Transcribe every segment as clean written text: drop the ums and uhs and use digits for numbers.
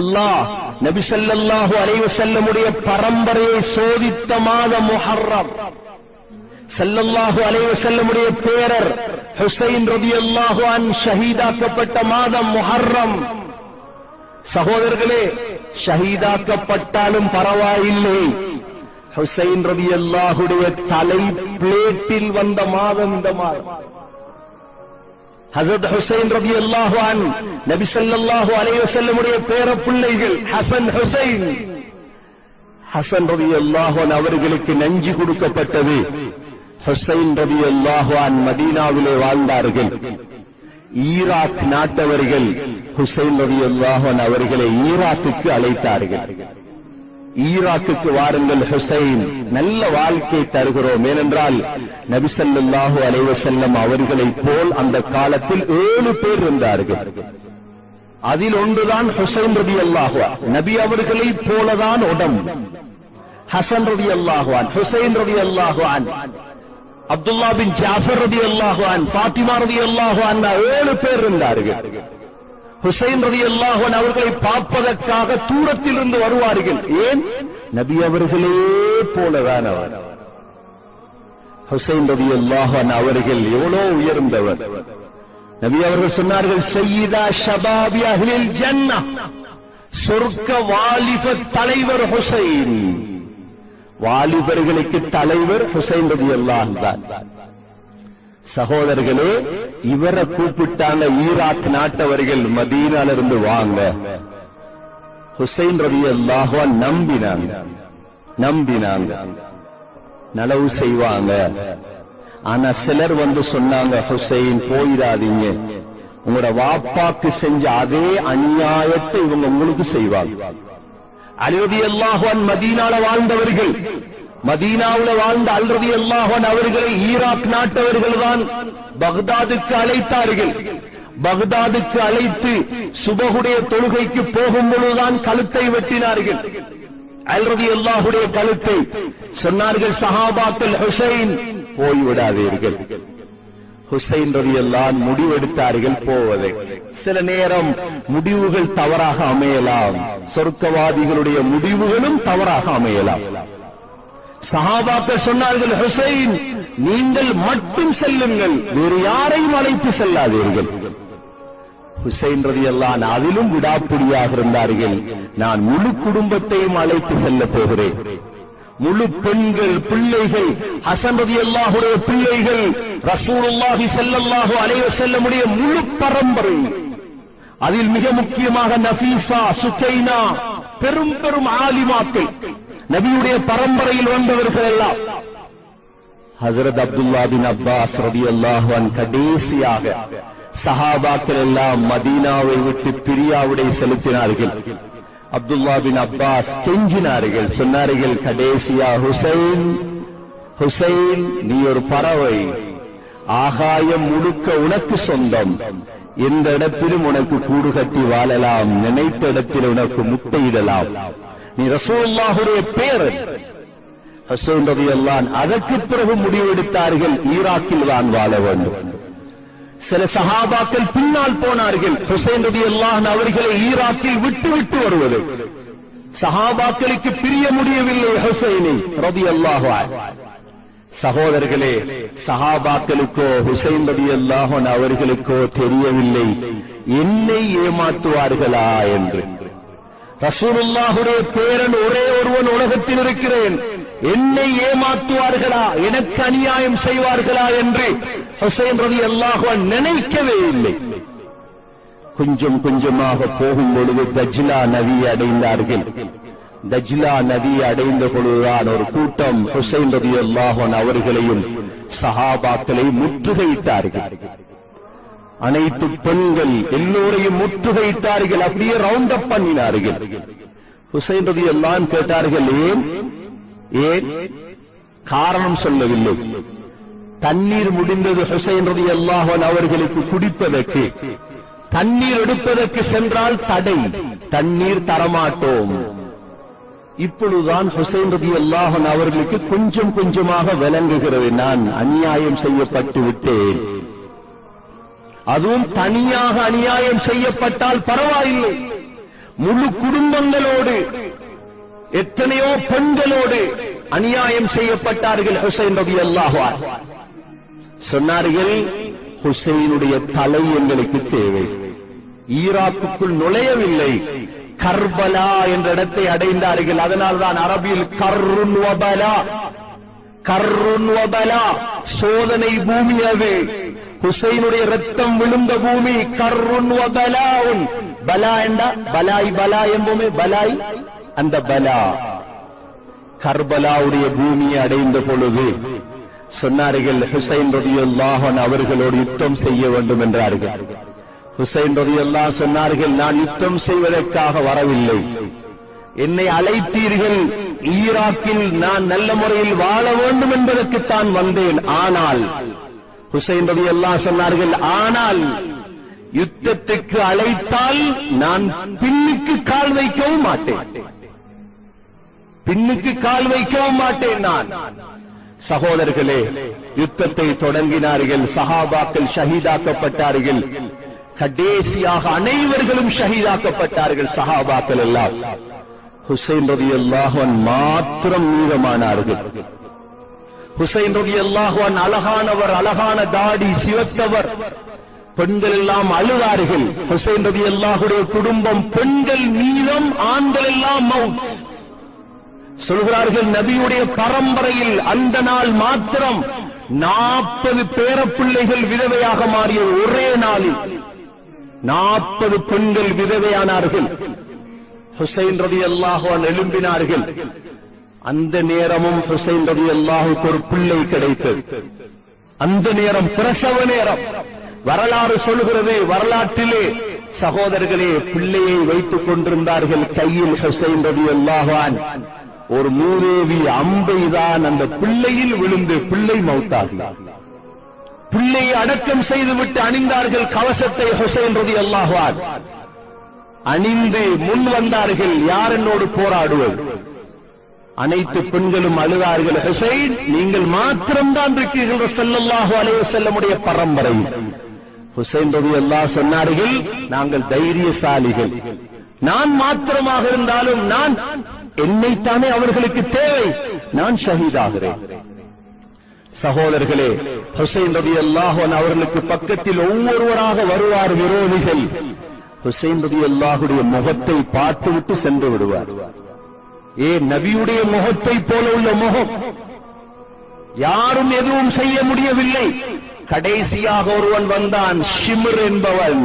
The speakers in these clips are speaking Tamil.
அல்லாஹ் நபி ஸல்லல்லாஹு அலைஹி வஸல்லமுடைய பரம்பரையை சோதித்த மாதம் முஹர்ரம். ஸல்லல்லாஹு அலைஹி வஸல்லமுடைய பேரர் ஹுசைன் ரலியல்லாஹு அன்ஹு ஷஹீதாக்கப்பட்ட மாதம் முஹர்ரம். சகோதரர்களே, ஷஹீதாக்கப்பட்டாலும் பரவாயில்லை, ஹுசைன் ரலியல்லாஹுடைய தலை பிளேட்டில் வந்த மாதம் இந்த மாதம். ஹஜ்ரத் ஹுசைன் ரலியல்லாஹு அன்ஹு நபி ஸல்லல்லாஹு அலைஹி வஸல்லமுடைய பேர பிள்ளைகள் ஹசன் ஹுசைன். ஹசன் ரலியல்லாஹு அன்ஹு அவர்களுக்கு நஞ்சு கொடுக்கப்பட்டது. ஹுசைன் ரலியல்லாஹு அன்ஹு மதீனாவிலே வாழ்ந்தார்கள். ஈராக் நாட்டவர்கள் ஹுசைன் ரலியல்லாஹு அன்ஹு அவர்களை ஈராக்குக்கு அழைத்தார்கள். ஈராக்குக்கு வாருங்கள் ஹுசைன், நல்ல வாழ்க்கை தருகிறோம். ஏனென்றால் நபி ஸல்லல்லாஹு அலைஹி வஸல்லம் அவர்களைப் போல் அந்த காலத்தில் 7 பேர் இருந்தார்கள். அதில் ஒன்றுதான் ஹுசைன் ரலியல்லாஹு அன்ஹு. நபி அவர்களைப் போலதான் உடம்பு. ஹசன் ரலியல்லாஹு அன்ஹு, ஹுசைன் ரலியல்லாஹு அன்ஹு, அப்துல்லா பின் ஜாஃபர் ரலியல்லாஹு அன்ஹு, ஃபாத்திமா ரலியல்லாஹு அன்ஹா 7 பேர் இருந்தார்கள். ஹுசைன் ரலியல்லாஹு அன்ஹு அவர்களை பார்ப்பதற்காக தூரத்தில் இருந்து வருவார்கள். ஏன்? நபி அவர்களே போலதான் அவர். ஹுசைன் ரலியல்லாஹு அன்ஹு அவர்கள் எவ்வளவு உயர்ந்தவர். நபி அவர்கள் சொன்னார்கள், சய்யிதா ஷபாபி அஹ்லில் ஜன்னah, சொர்க்க வாலிப தலைவர் ஹுசைன். வாலிபர்களுக்கு தலைவர் ஹுசைன் ரலியல்லாஹு அன்ஹு தான். சகோதரர்களே, இவரை கூப்பிட்டாங்க ஈராக் நாட்டவர்கள், மதீனால இருந்து வாங்க. ஹுசைன் ரலியல்லாஹு அன்ஹு நம்பினாங்க, நலவு செய்வாங்க. ஆனா சிலர் வந்து சொன்னாங்க, ஹுசைன் போயிடாதீங்க, உங்களோட வாப்பாக்கு செஞ்ச அதே அநியாயத்தை இவங்க உங்களுக்கு செய்வாங்க. அலி ரலியல்லாஹு அன்ஹு மதீனால வாழ்ந்தவர்கள். மதீனாவுல வாழ்ந்த அலி ரலியல்லாஹு அன்ஹு அவர்களை ஈராக் நாட்டவர்கள் தான் பக்தாதுக்கு அழைத்தார்கள். பக்தாதுக்கு அழைத்து சுபஹுடைய தொழுகைக்கு போகும் பொழுதுதான் கழுத்தை வெட்டினார்கள். அலி ரலியல்லாஹுடைய கழுத்தை. சொன்னார்கள் சஹாபாக்கள், ஹுசைன் போய்விடாதீர்கள். ஹுசைன் ரலியல்லாஹு அன்ஹு முடிவெடுத்தார்கள் போவதை. சில நேரம் முடிவுகள் தவறாக அமையலாம், சொர்க்கவாதிகளுடைய முடிவுகளும் தவறாக அமையலாம். சஹாபாக்கள் சொன்னார்கள், ஹுசைன் நீங்கள் மட்டும் செல்லுங்கள், வேறு யாரையும் அழைத்து செல்லாதீர்கள். ஹுசைன் ரலியல்லாஹு அன்ஹு அதிலும் விடாப்பிடியாக இருந்தார்கள். நான் முழு குடும்பத்தையும் அழைத்து செல்ல போகிறேன். முழு பெண்கள், பிள்ளைகள், ஹசன் ரலியல்லாஹு அன்ஹுடைய பிள்ளைகள், ரசூலுல்லாஹி ஸல்லல்லாஹு அலைஹி வஸல்லமுடைய முழு பரம்பரை, அதில் மிக முக்கியமாக நஃபீஸா, சுகைனா, பெரும் பெரும் ஆலிமாக்கள், நபியுடைய பரம்பரையில் வந்தவர்கள் எல்லாம். ஹஜ்ரத் அப்துல்லா பின் அப்பாஸ் ரலியல்லாஹு அன்ஹு கடைசியாக சஹாபாக்கள் எல்லாம் மதீனாவை விட்டு பிரியாவிடை செலுத்தினார்கள். அப்துல்லா பின் அப்பாஸ் கெஞ்சினார்கள், சொன்னார்கள், கடைசியா ஹுசைன், ஹுசைன் நீ ஒரு பறவை, ஆகாயம் முழுக்க உனக்கு சொந்தம், எந்த இடத்திலும் உனக்கு கூடு கட்டி வாழலாம், நினைத்த இடத்தில் உனக்கு முட்டையிடலாம், நீ ரசூலுல்லாஹுடைய பேரன். ஹுசைன் ரலியல்லாஹு அன்ஹு அதற்கு பிறகு முடிவெடுத்தார்கள், ஈராக்கில் தான் வாழ வேண்டும். சில சஹாபாக்கள் பின்னால் போனார்கள், ஹுசைன் ரலியல்லாஹு அன்ஹு அவர்களை ஈராக்கில் விட்டு வருவது. சஹாபாக்களுக்கு பிரிய முடியவில்லை ஹுசைனை ரலியல்லாஹு அன்ஹு. சகோதரர்களே, சஹாபாக்களுக்கோ ஹுசைன் ரலியல்லாஹு அன்ஹு அவர்களுக்கோ தெரியவில்லை என்னை ஏமாற்றுவார்களா என்று. ரசூலுல்லாஹுடைய பேரன் ஒரே ஒருவன் உலகத்தில் இருக்கிறேன், என்னை ஏமாற்றுவார்களா, எனக்கு அநியாயம் செய்வார்களா என்று ஹுசைன் ரலியல்லாஹு அன்ஹு நினைக்கவே இல்லை. கொஞ்சம் கொஞ்சமாக போகும் பொழுது தஜ்லா நதியை அடைந்தார்கள். தஜ்லா நதியை அடைந்த பொழுதுதான் ஒரு கூட்டம் ஹுசைன் ரலியல்லாஹு அன்ஹு அவர்களையும் சஹாபாக்களை முற்றுகையிட்டார்கள். அனைத்து பெண்கள் எல்லோரையும் முற்றுகையிட்டார்கள், அப்படியே ரவுண்ட் அப் பண்ணினார்கள். ஹுசைன் ரலியல்லாஹு அன்ஹு கேட்டார்கள், ஏன்? காரணம் சொல்லவில்லை. தண்ணீர் முடிந்தது ஹுசைன் ரலியல்லாஹு அன்ஹு அவர்களுக்கு குடிப்பதற்கு. தண்ணீர் எடுப்பதற்கு சென்றால் தடை, தண்ணீர் தரமாட்டோம். இப்பொழுதுதான் ஹுசைன் ரலியல்லாஹு அன்ஹு அவர்களுக்கு கொஞ்சம் கொஞ்சமாக விளங்குகிறது, நான் அநியாயம் செய்யப்பட்டு விட்டேன். அதுவும் தனியாக அநியாயம் செய்யப்பட்டால் பரவாயில்லை, முழு குடும்பங்களோடு எத்தனையோ பெண்களோடு அநியாயம் செய்யப்பட்டார்கள் ஹுசைன் ரலியல்லாஹு அன்ஹு. சொன்னார்கள், ஹுசைனுடைய தலை எங்களுக்கு தேவை. ஈராக்குக்குள் நுழையவில்லை, கர்பலா என்ற இடத்தை அடைந்தார்கள். அதனால்தான் அரபியில் கர்ருன் வபலா, கர்ருன் வபலா, சோதனை பூமி அது. ஹுசைனுடைய ரத்தம் விழுந்த பூமி. கர்ருன் வபலாவுன், பலா என்றா பலாய், பலா என்போமே பலாய், அந்த பலா கர்பலாவுடைய பூமியை அடைந்த பொழுது சொன்னார்கள், ஹுசைன் ரலியல்லாஹு அன்ஹு அவர்களோடு யுத்தம் செய்ய வேண்டும் என்றார்கள். ஹுசைன் ரலியல்லாஹு சொன்னார்கள், நான் யுத்தம் செய்வதற்காக வரவில்லை, என்னை அழைத்தீர்கள், ஈராக்கில் நான் நல்ல முறையில் வாழ வேண்டும் என்பதற்குத்தான் வந்தேன். ஆனால் ஹுசைன் ரலியல்லாஹு சொன்னார்கள், ஆனால் யுத்தத்துக்கு அழைத்தால் நான் பின்னுக்கு கால் வைக்கவும் மாட்டேன், பின்னுக்கு கால் வைக்கவும் மாட்டேன் நான். சகோதரர்களே, யுத்தத்தை தொடங்கினார்கள். சஹாபாக்கள் ஷஹீதாக்கப்பட்டார்கள். கடைசியாக அனைவர்களும் ஷஹீதாக்கப்பட்டார்கள். சஹாபாக்கள் எல்லாம். ஹுசைன் ரலியல்லாஹு அன்ஹு மாத்திரம் மீதமானார்கள். ஹுசைன் ரலியல்லாஹு அன்ஹு அழகானவர், அழகான தாடி, சிவத்தவர். பெண்கள் எல்லாம் அழுதார்கள். ஹுசைன் ரலியல்லாஹுடைய குடும்பம் பெண்கள் மீதம், ஆண்கள் எல்லாம் மவுத். சொல்கிறார்கள், நபியுடைய பரம்பரையில் அந்த நாள் மாத்திரம் 40 பேரப்பிள்ளைகள் விதவையாக மாறிய ஒரே நாளில் 40 பெண்கள் விதவையானார்கள். ஹுசைன் ரலியல்லாஹு அன்ஹு எழும்பினார்கள். அந்த நேரமும் ஹுசைன் ரலியல்லாஹுக்கு ஒரு பிள்ளை கிடைத்தது. அந்த நேரம் பிரசவ நேரம். வரலாறு சொல்கிறது, வரலாற்றிலே சகோதரர்களே பிள்ளையை வைத்துக் கொண்டிருந்தார்கள் கையில். ஹுசைன் ரலியல்லாஹு அன்ஹு ஒரு மூதேவி அம்பை தான் அந்த பிள்ளையில் விழுந்து பிள்ளை மௌத்தாகினார். பிள்ளையை அடக்கம் செய்துவிட்டு அணிந்தார்கள் கவசத்தை. ஹுசைன் ரலியல்லாஹு அன்ஹு அணிந்து முன் வந்தார்கள், யார் என்னோடு போராடுவது? அனைத்து பெண்களும் அழுதார்கள். ஹுசைன், நீங்கள் மாத்திரம்தான் இருக்கிறீர்கள் ஸல்லல்லாஹு அலைஹி வஸல்லமுடைய பரம்பரை. ஹுசைன் ரலியல்லாஹு சொன்னார்கள், நாங்கள் தைரியசாலிகள், நான் மாத்திரமாக இருந்தாலும் நான் என்னைத்தானே அவர்களுக்கு தேவை, நான் ஷஹீதாகிறேன். சகோதரர்களே, ஹுசைன் ரலியல்லாஹு அன்ஹு அவர்களுக்கு பக்கத்தில் ஒவ்வொருவராக வருவார் விரோதிகள். ஹுசைன் ரலியல்லாஹுடைய முகத்தை பார்த்துவிட்டு சென்று விடுவார். நபியுடைய முகத்தை போல உள்ள முகம், யாரும் எதுவும் செய்ய முடியவில்லை. கடைசியாக ஒருவன் வந்தான், ஷிம்ர் என்பவன்.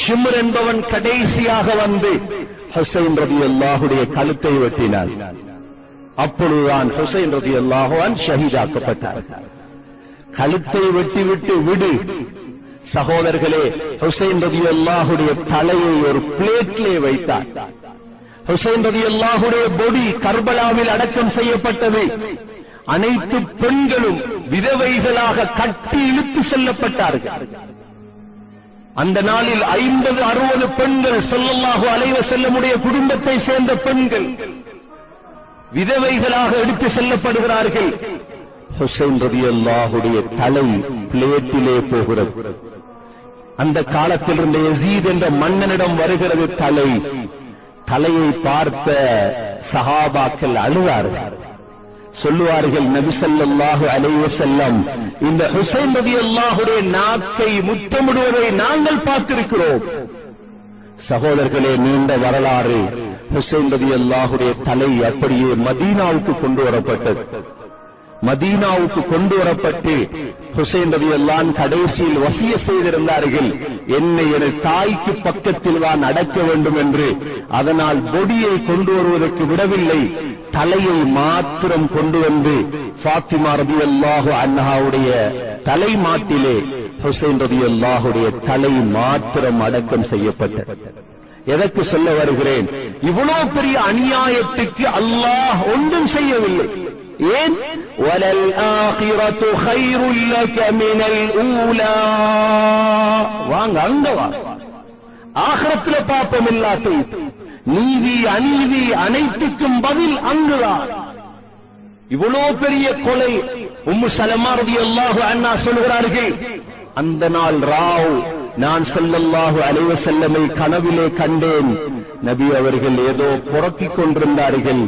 ஷிம்ர் என்பவன் கடைசியாக வந்து ஹுசைன் ரலியல்லாஹுடைய கழுத்தை வெட்டினான். அப்பொழுதுதான் ஹுசைன் ரலியல்லாஹு அன்ஹு ஷஹீதாக்கப்பட்டார். கழுத்தை வெட்டிவிட்டு விடு. சகோதரர்களே, ஹுசைன் ரலியல்லாஹுடைய தலையை ஒரு பிளேட்டிலே வைத்தார். ஹுசைன் ரலியல்லாஹுடைய பொடி கர்பலாவில் அடக்கம் செய்யப்பட்டது. அனைத்து பெண்களும் விதவைகளாக கட்டி இழுத்து செல்லப்பட்டார்கள். அந்த நாளில் 50-60 பெண்கள் ஸல்லல்லாஹு அலைஹி வஸல்லமுடைய குடும்பத்தை சேர்ந்த பெண்கள் விதவைகளாக எடுத்து செல்லப்படுகிறார்கள். ஹுசைன் ரலியல்லாஹுடைய தலை பிளேட்டிலே போகிறது. அந்த காலத்தில் இருந்த யஸீத் என்ற மன்னனிடம் வருகிறது தலை. தலையை பார்த்த சஹாபாக்கள் அழுவார்கள். சொல்லுவார்கள், நபி ஸல்லல்லாஹு அலைஹி வஸல்லம் இந்த ஹுசைன் ரலியல்லாஹுடைய நாக்கை முத்தமிடுவதை நாங்கள் பார்த்திருக்கிறோம். சகோதரர்களே, நீண்ட வரலாறு. ஹுசைன் ரலியல்லாஹுடைய தலை அப்படியே மதீனாவுக்கு கொண்டு வரப்பட்டது. மதீனாவுக்கு கொண்டு வரப்பட்டு ஹுசைன் ரலியல்லாஹு அன்ஹு கடைசியில் வசிய செய்திருந்தார்கள், என்னை எனது தாய்க்கு பக்கத்தில் தான் அடக்க வேண்டும் என்று. அதனால் பொடியை கொண்டு வருவதற்கு விடவில்லை, தலையை மாத்திரம் கொண்டு வந்து ஃபாத்திமா ரலியல்லாஹு அன்ஹாவுடைய தலை மாட்டிலே ஹுசைன் ரலியல்லாஹுடைய தலை மாத்திரம் அடக்கம் செய்யப்பட்டது. எதற்கு சொல்ல வருகிறேன்? இவ்வளவு பெரிய அநியாயத்துக்கு அல்லாஹ் ஒன்றும் செய்யவில்லை. ஏன்? வலல் ஆகிரத்து கைருல் லக மினல் ஊலா. வாங்க அங்க வா. ஆகிரத்துல பாப்பம் இல்லாத நீதி அநீதி அனைத்துக்கும் பதில் அங்குதான். இவ்வளவு பெரிய கொலை. உம்மு சலமா ரலியல்லாஹு அன்ஹா சொல்கிறார்கள், அந்த நாள் ராவ் நான் ஸல்லல்லாஹு அலைஹி வஸல்லமை கனவிலே கண்டேன். நபி அவர்கள் ஏதோ புரக்கிக் கொண்டிருந்தார்கள்.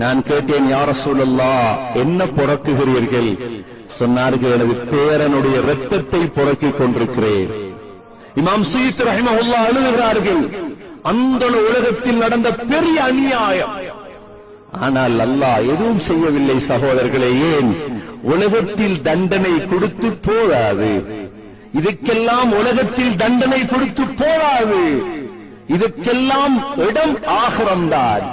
நான் கேட்டேன், யா ரசூலல்லாஹ், என்ன புரக்குகிறீர்கள்? சொன்னார்கள், எனது பேரனுடைய இரத்தத்தை புரக்கிக் கொண்டிருக்கிறேன். இமாம் சுயூத்தி ரஹிமஹுல்லாஹ் எழுதுகிறார்கள், அந்த உலகத்தில் நடந்த பெரிய அநியாயம். ஆனால் அல்லாஹ் எதுவும் செய்யவில்லை சகோதரர்களே. ஏன்? உலகத்தில் தண்டனை கொடுத்து போதாது. இதுக்கெல்லாம் உலகத்தில் தண்டனை கொடுத்து போதாது. இதுக்கெல்லாம் இடம் ஆகிரம்தான்.